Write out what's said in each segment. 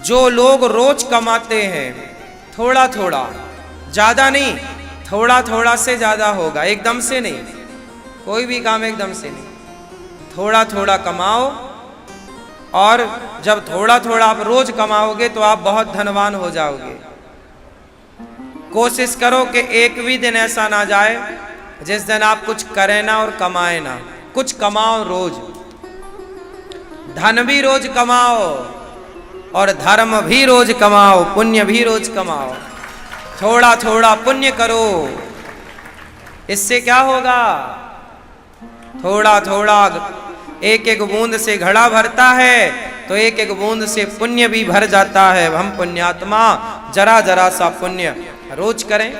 जो लोग रोज कमाते हैं थोड़ा थोड़ा, ज्यादा नहीं, थोड़ा थोड़ा से ज्यादा होगा, एकदम से नहीं, कोई भी काम एकदम से नहीं, थोड़ा थोड़ा कमाओ। और जब थोड़ा थोड़ा आप रोज कमाओगे तो आप बहुत धनवान हो जाओगे। कोशिश करो कि एक भी दिन ऐसा ना जाए जिस दिन आप कुछ करें ना और कमाए ना। कुछ कमाओ रोज, धन भी रोज कमाओ और धर्म भी रोज कमाओ, पुण्य भी रोज कमाओ। थोड़ा थोड़ा पुण्य करो, इससे क्या होगा? थोड़ा थोड़ा एक एक बूंद से घड़ा भरता है तो एक एक बूंद से पुण्य भी भर जाता है। हम पुण्यात्मा जरा जरा सा पुण्य रोज करें।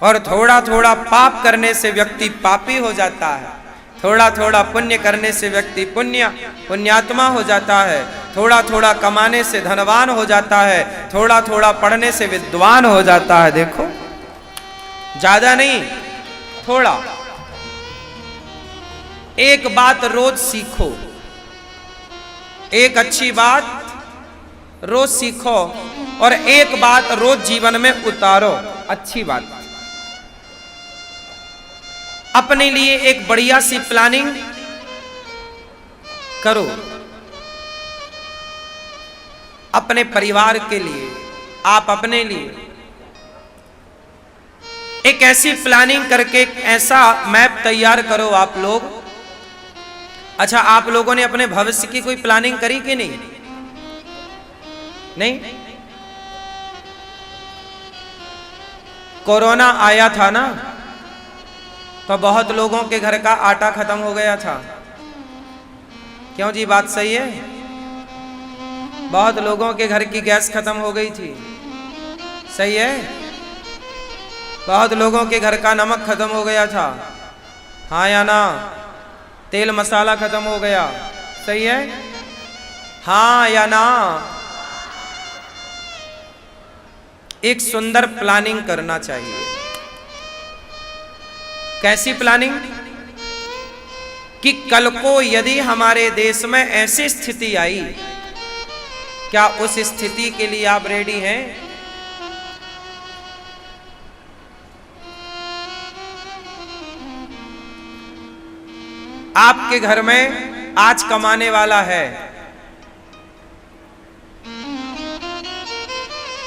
और थोड़ा थोड़ा पाप करने से व्यक्ति पापी हो जाता है, थोड़ा थोड़ा पुण्य करने से व्यक्ति पुण्यात्मा हो जाता है, थोड़ा थोड़ा कमाने से धनवान हो जाता है, थोड़ा थोड़ा पढ़ने से विद्वान हो जाता है। देखो, ज्यादा नहीं, थोड़ा। एक बात रोज सीखो, एक अच्छी बात रोज सीखो और एक बात रोज जीवन में उतारो, अच्छी बात। अपने लिए एक बढ़िया सी प्लानिंग करो, अपने परिवार के लिए, आप अपने लिए एक ऐसी प्लानिंग करके ऐसा मैप तैयार करो आप लोग। अच्छा, आप लोगों ने अपने भविष्य की कोई प्लानिंग करी कि नहीं? नहीं? कोरोना आया था ना, तो बहुत लोगों के घर का आटा खत्म हो गया था। क्यों जी, बात सही है? बहुत लोगों के घर की गैस खत्म हो गई थी, सही है? बहुत लोगों के घर का नमक खत्म हो गया था, हाँ या ना? तेल मसाला खत्म हो गया, सही है? हाँ या ना? एक सुंदर प्लानिंग करना चाहिए। कैसी प्लानिंग? कि कल को यदि हमारे देश में ऐसी स्थिति आई, क्या उस स्थिति के लिए आप रेडी हैं? आपके घर में आज कमाने वाला है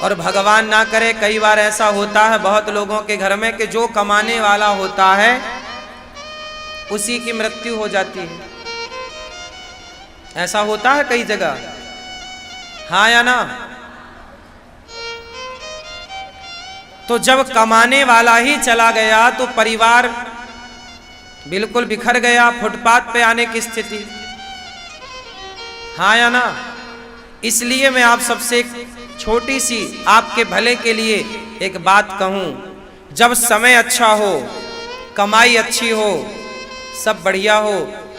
और भगवान ना करे, कई बार ऐसा होता है बहुत लोगों के घर में कि जो कमाने वाला होता है उसी की मृत्यु हो जाती है। ऐसा होता है कई जगह, हाँ या ना? तो जब कमाने वाला ही चला गया तो परिवार बिल्कुल बिखर गया, फुटपाथ पे आने की स्थिति, हाँ या ना? इसलिए मैं आप सबसे एक छोटी सी आपके भले के लिए एक बात कहूं, जब समय अच्छा हो, कमाई अच्छी हो, सब बढ़िया हो,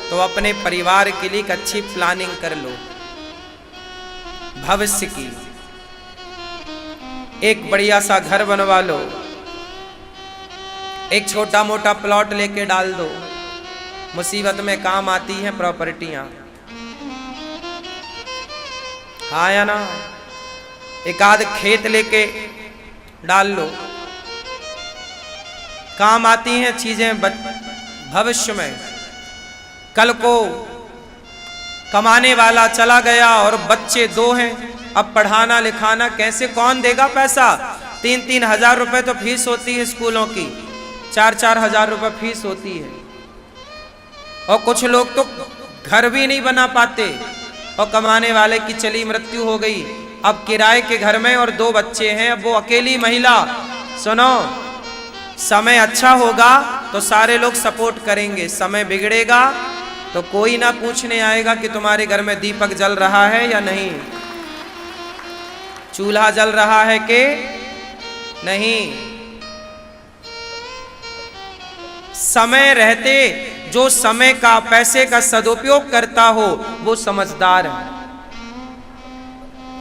तो अपने परिवार के लिए एक अच्छी प्लानिंग कर लो भविष्य की। एक बढ़िया सा घर बनवा लो, एक छोटा मोटा प्लॉट लेके डाल दो, मुसीबत में काम आती हैं प्रॉपर्टियां, हाँ या ना? एक आध खेत लेके डाल लो, काम आती हैं चीजें भविष्य में। कल को कमाने वाला चला गया और बच्चे दो हैं, अब पढ़ाना लिखाना कैसे, कौन देगा पैसा? 3-3 हजार रुपए तो फीस होती है स्कूलों की, 4-4 हजार रुपए फीस होती है। और कुछ लोग तो घर भी नहीं बना पाते और कमाने वाले की चली मृत्यु हो गई, अब किराए के घर में और 2 बच्चे हैं, अब वो अकेली महिला। सुनो, समय अच्छा होगा तो सारे लोग सपोर्ट करेंगे, समय बिगड़ेगा तो कोई ना पूछने आएगा कि तुम्हारे घर में दीपक जल रहा है या नहीं, चूल्हा जल रहा है कि नहीं। समय रहते जो समय का, पैसे का सदुपयोग करता हो वो समझदार है,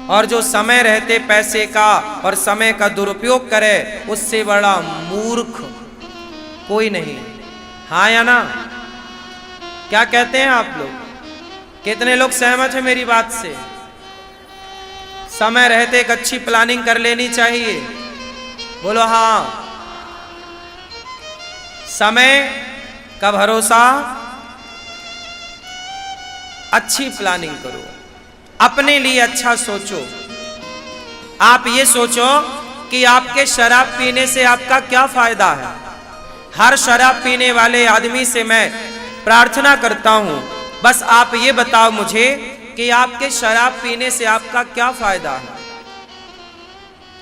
और जो समय रहते पैसे का और समय का दुरुपयोग करे उससे बड़ा मूर्ख कोई नहीं, हाँ या ना? क्या कहते हैं आप लोग? कितने लोग सहमत हैं मेरी बात से? समय रहते एक अच्छी प्लानिंग कर लेनी चाहिए। बोलो हाँ। समय का भरोसा, अच्छी प्लानिंग करो, अपने लिए अच्छा सोचो। आप ये सोचो कि आपके शराब पीने से आपका क्या फायदा है। हर शराब पीने वाले आदमी से मैं प्रार्थना करता हूं, बस आप ये बताओ मुझे कि आपके शराब पीने से आपका क्या फायदा है।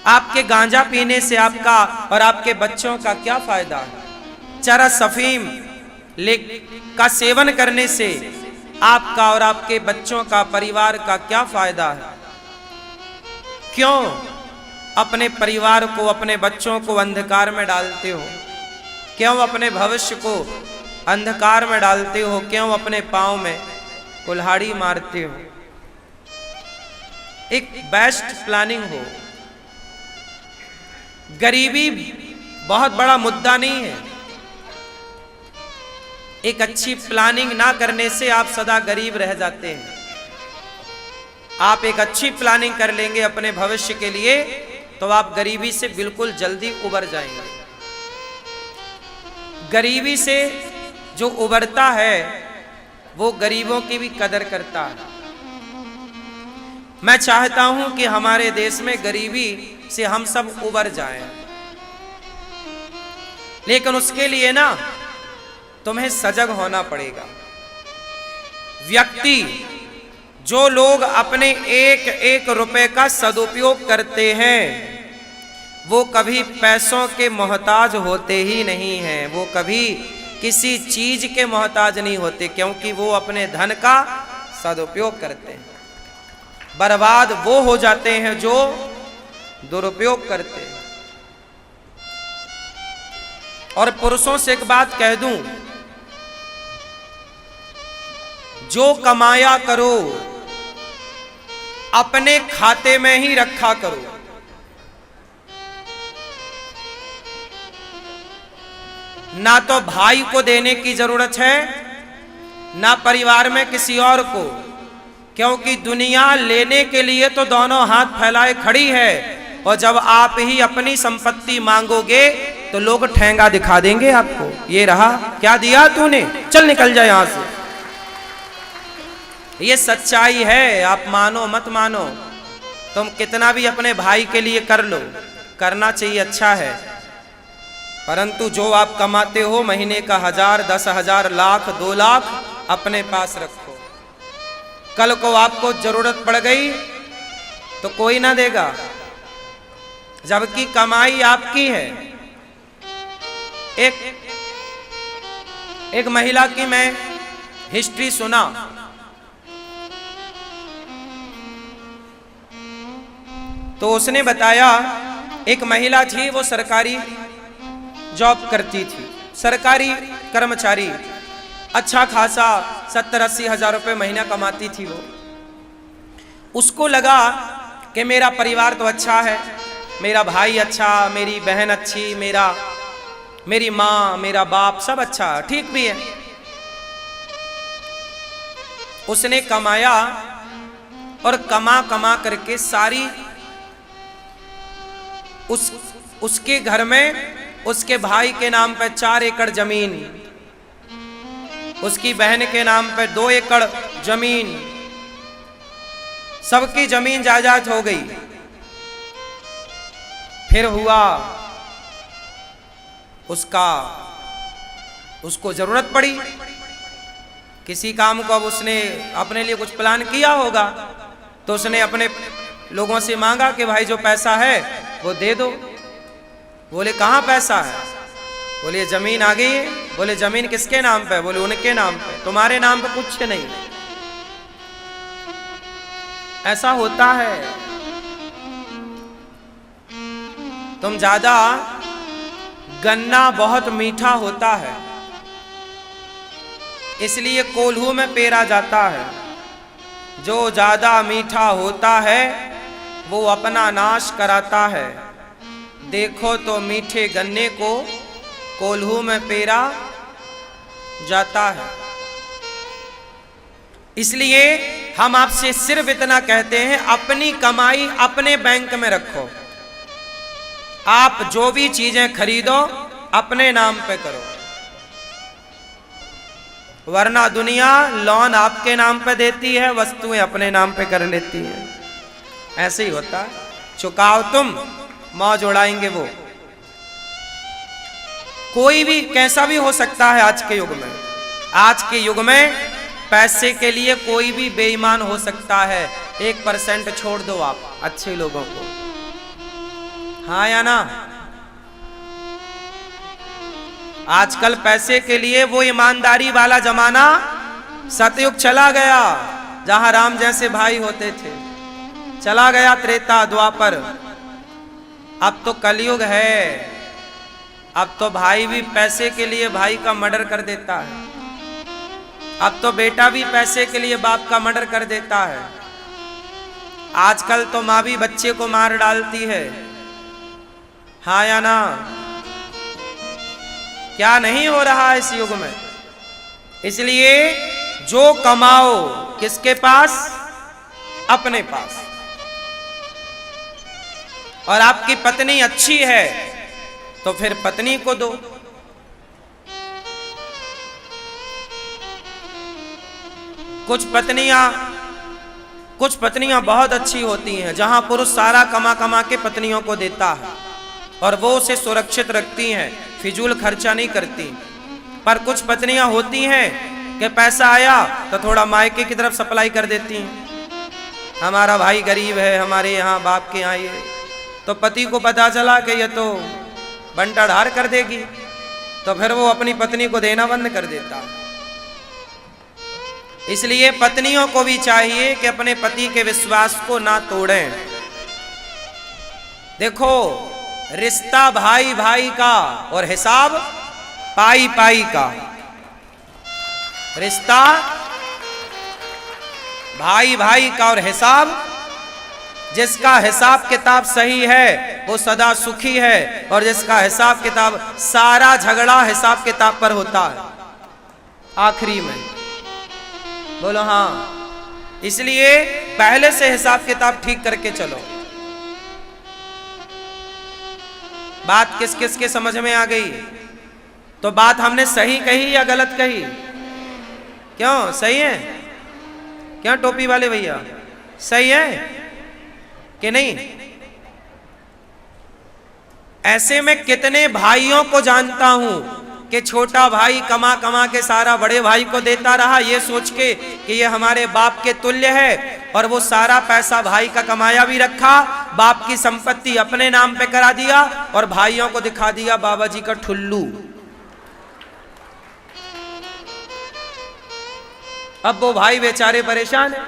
आपके गांजा पीने से आपका और आपके बच्चों का क्या फायदा है। चरस अफीम का सेवन करने से आपका और आपके बच्चों का, परिवार का क्या फायदा है। क्यों अपने परिवार को, अपने बच्चों को अंधकार में डालते हो? क्यों अपने भविष्य को अंधकार में डालते हो? क्यों अपने पांव में कुल्हाड़ी मारते हो? एक बेस्ट प्लानिंग हो। गरीबी बहुत बड़ा मुद्दा नहीं है। एक अच्छी प्लानिंग ना करने से आप सदा गरीब रह जाते हैं। आप एक अच्छी प्लानिंग कर लेंगे अपने भविष्य के लिए तो आप गरीबी से बिल्कुल जल्दी उबर जाएंगे। गरीबी से जो उबरता है वो गरीबों की भी कदर करता है। मैं चाहता हूं कि हमारे देश में गरीबी से हम सब उबर जाएं, लेकिन उसके लिए ना तुम्हें सजग होना पड़ेगा। व्यक्ति, जो लोग अपने एक एक रुपए का सदुपयोग करते हैं वो कभी पैसों के मोहताज होते ही नहीं हैं। वो कभी किसी चीज के मोहताज नहीं होते, क्योंकि वो अपने धन का सदुपयोग करते हैं। बर्बाद वो हो जाते हैं जो दुरुपयोग करते हैं। और पुरुषों से एक बात कह दूं, जो कमाया करो अपने खाते में ही रखा करो। ना तो भाई को देने की जरूरत है, ना परिवार में किसी और को, क्योंकि दुनिया लेने के लिए तो दोनों हाथ फैलाए खड़ी है, और जब आप ही अपनी संपत्ति मांगोगे तो लोग ठेंगा दिखा देंगे आपको। ये रहा, क्या दिया तूने, चल निकल जाए यहां से। ये सच्चाई है, आप मानो मत मानो। तुम कितना भी अपने भाई के लिए कर लो, करना चाहिए, अच्छा है, परंतु जो आप कमाते हो महीने का 1000, 10,000, लाख, 2 लाख अपने पास रखो। कल को आपको जरूरत पड़ गई तो कोई ना देगा, जबकि कमाई आपकी है। एक महिला की मैं हिस्ट्री सुना। तो उसने बताया, एक महिला थी, वो सरकारी जॉब करती थी, सरकारी कर्मचारी, अच्छा खासा 70-80 हजार रुपये महीना कमाती थी वो। उसको लगा कि मेरा परिवार तो अच्छा है, मेरा भाई अच्छा, मेरी बहन अच्छी, मेरी माँ, मेरा बाप सब अच्छा, ठीक भी है। उसने कमाया और कमा कमा करके सारी उसके घर में उसके भाई के नाम पे 4 एकड़ जमीन, उसकी बहन के नाम पे 2 एकड़ जमीन, सबकी जमीन जायदाद हो गई। फिर हुआ उसको जरूरत पड़ी किसी काम को। अब उसने अपने लिए कुछ प्लान किया होगा, तो उसने अपने लोगों से मांगा कि भाई जो पैसा है वो दे दो। बोले कहाँ पैसा है? बोले जमीन आ गई है। बोले जमीन किसके नाम पे? बोले उनके नाम पे, तुम्हारे नाम पे कुछ नहीं। ऐसा होता है। तुम ज्यादा, गन्ना बहुत मीठा होता है, इसलिए कोल्हू में पेरा जाता है। जो ज्यादा मीठा होता है वो अपना नाश कराता है। देखो तो मीठे गन्ने को कोल्हू में पेरा जाता है। इसलिए हम आपसे सिर्फ इतना कहते हैं, अपनी कमाई अपने बैंक में रखो। आप जो भी चीजें खरीदो अपने नाम पे करो, वरना दुनिया लोन आपके नाम पे देती है, वस्तुएं अपने नाम पे कर लेती है। ऐसे ही होता है, चुकाओ तुम, मौज उड़ाएंगे वो। कोई भी कैसा भी हो सकता है आज के युग में। आज के युग में पैसे के लिए कोई भी बेईमान हो सकता है। 1% छोड़ दो आप अच्छे लोगों को, हाँ या ना। आजकल पैसे के लिए वो ईमानदारी वाला जमाना, सतयुग चला गया जहां राम जैसे भाई होते थे, चला गया त्रेता द्वापर। अब तो कलयुग है। अब तो भाई भी पैसे के लिए भाई का मर्डर कर देता है। अब तो बेटा भी पैसे के लिए बाप का मर्डर कर देता है। आजकल तो माँ भी बच्चे को मार डालती है, हाँ या ना। क्या नहीं हो रहा है इस युग में। इसलिए जो कमाओ किसके पास? अपने पास। और आपकी पत्नी अच्छी है तो फिर पत्नी को दो। कुछ पत्नियां बहुत अच्छी होती हैं, जहां पुरुष सारा कमा कमा के पत्नियों को देता है और वो उसे सुरक्षित रखती हैं, फिजूल खर्चा नहीं करती। पर कुछ पत्नियां होती हैं कि पैसा आया तो थोड़ा मायके की तरफ सप्लाई कर देती हैं। हमारा भाई गरीब है, हमारे यहाँ बाप के यहाँ ये, तो पति को पता चला कि ये तो बंटाढार कर देगी, तो फिर वो अपनी पत्नी को देना बंद कर देता। इसलिए पत्नियों को भी चाहिए कि अपने पति के विश्वास को ना तोड़ें। देखो, रिश्ता भाई भाई का और हिसाब पाई पाई का। रिश्ता भाई भाई का और हिसाब, जिसका हिसाब किताब सही है वो सदा सुखी है, और जिसका हिसाब किताब, सारा झगड़ा हिसाब किताब पर होता है आखिरी में। बोलो हाँ। इसलिए पहले से हिसाब किताब ठीक करके चलो। बात किस किस के समझ में आ गई? तो बात हमने सही कही या गलत कही? क्यों सही है? क्यों टोपी वाले भैया, सही है कि नहीं? ऐसे में कितने भाइयों को जानता हूं कि छोटा भाई कमा कमा के सारा बड़े भाई को देता रहा, ये सोच के कि ये हमारे बाप के तुल्य है, और वो सारा पैसा भाई का कमाया भी रखा, बाप की संपत्ति अपने नाम पे करा दिया और भाइयों को दिखा दिया बाबा जी का ठुल्लू। अब वो भाई बेचारे परेशान हैं।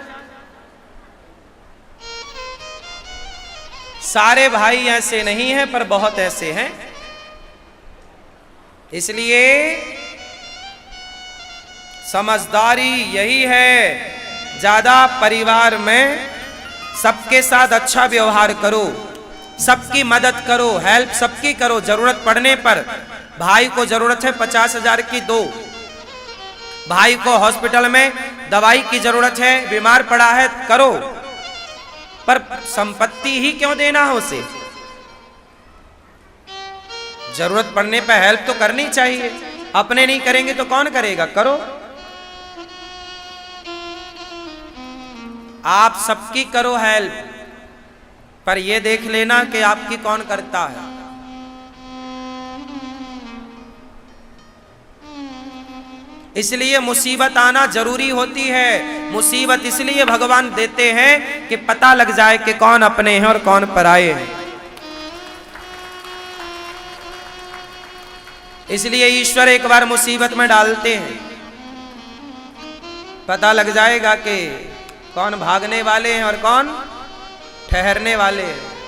सारे भाई ऐसे नहीं हैं, पर बहुत ऐसे हैं। इसलिए समझदारी यही है, ज्यादा परिवार में सबके साथ अच्छा व्यवहार करो, सबकी मदद करो, हेल्प सबकी करो। जरूरत पड़ने पर भाई को जरूरत है 50,000 की, दो। भाई को हॉस्पिटल में दवाई की जरूरत है, बीमार पड़ा है, करो। पर संपत्ति ही क्यों देना है उसे? जरूरत पड़ने पर हेल्प तो करनी चाहिए। अपने नहीं करेंगे तो कौन करेगा? करो। आप सबकी करो हेल्प, पर यह देख लेना कि आपकी कौन करता है। इसलिए मुसीबत आना जरूरी होती है। मुसीबत इसलिए भगवान देते हैं कि पता लग जाए कि कौन अपने हैं और कौन पराये हैं। इसलिए ईश्वर एक बार मुसीबत में डालते हैं, पता लग जाएगा कि कौन भागने वाले हैं और कौन ठहरने वाले हैं।